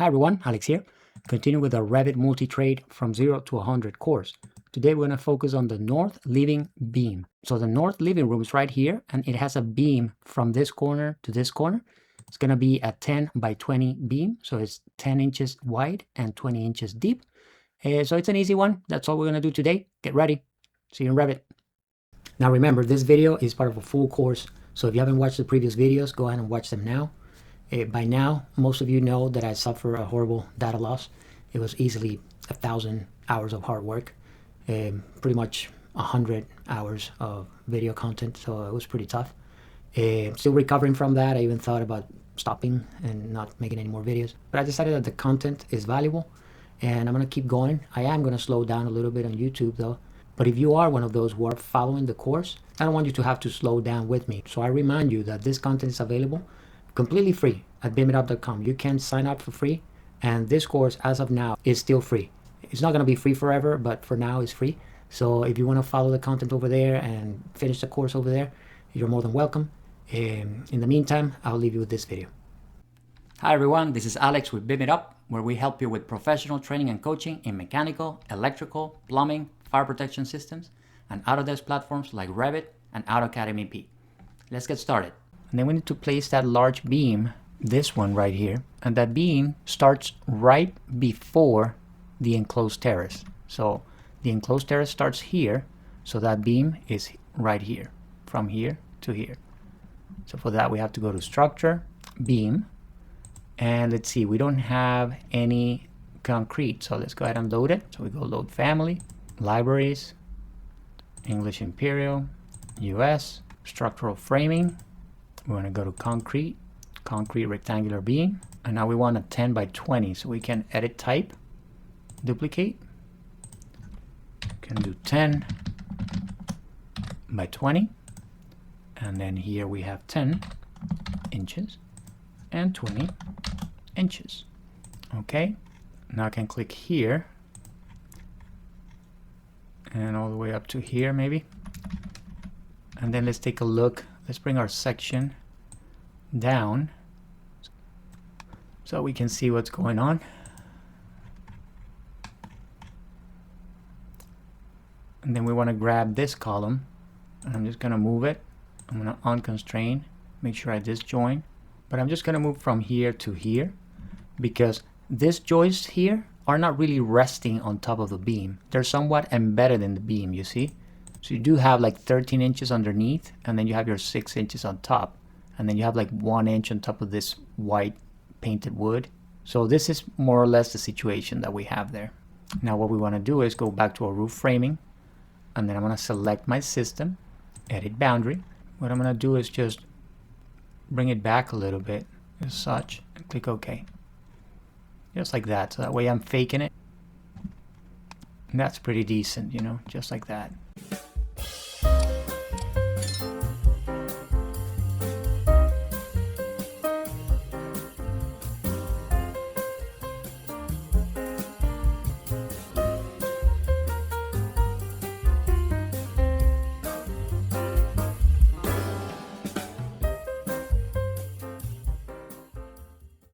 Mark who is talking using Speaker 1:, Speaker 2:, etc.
Speaker 1: Hi everyone, Alex here. Continue with our Revit Multi-trade from 0 to 100 course. Today we're going to focus on the north living beam. So the north living room is right here, and it has a beam from this corner to this corner. It's going to be a 10 by 20 beam, so it's 10 inches wide and 20 inches deep. So it's an easy one. That's all we're going to do today. Get ready. See you in Revit. Now remember, this video is part of a full course, so if you haven't watched the previous videos, go ahead and watch them now. By now, most of you know that I suffer a horrible data loss. It was easily 1,000 hours of hard work, pretty much 100 hours of video content, so it was pretty tough. Still recovering from that. I even thought about stopping and not making any more videos, but I decided that the content is valuable and I'm going to keep going. I am going to slow down a little bit on YouTube though, but if you are one of those who are following the course, I don't want you to have to slow down with me. So I remind you that this content is available completely free at BIMitUp.com. You can sign up for free, and this course as of now is still free. It's not going to be free forever, but for now it's free. So if you want to follow the content over there and finish the course over there, you're more than welcome. In the meantime, I'll leave you with this video.
Speaker 2: Hi everyone, this is Alex with BIMitUp, where we help you with professional training and coaching in mechanical, electrical, plumbing, fire protection systems, and Autodesk platforms like Revit and AutoCAD MEP. Let's get started.
Speaker 1: And then we need to place that large beam, this one right here, and that beam starts right before the enclosed terrace. So the enclosed terrace starts here, so that beam is right here, from here to here. So for that we have to go to Structure, Beam, and let's see, we don't have any concrete, so let's go ahead and load it. So we go Load Family, Libraries, English Imperial, US, Structural Framing. We want to go to concrete rectangular beam, and now we want a 10 by 20, so we can edit type, duplicate, can do 10 by 20, and then here we have 10 inches and 20 inches. Okay, now I can click here and all the way up to here maybe, and then let's take a look. Let's bring our section down so we can see what's going on. And then we want to grab this column, and I'm just going to move it. I'm going to unconstrain, make sure I disjoin, but I'm just going to move from here to here because these joists here are not really resting on top of the beam. They're somewhat embedded in the beam, you see? So you do have like 13 inches underneath, and then you have your 6 inches on top, and then you have like 1 inch on top of this white painted wood. So this is more or less the situation that we have there. Now what we want to do is go back to our roof framing, and then I'm going to select my system, edit boundary. What I'm going to do is just bring it back a little bit as such, and click OK. Just like that, so that way I'm faking it. And that's pretty decent, you know, just like that.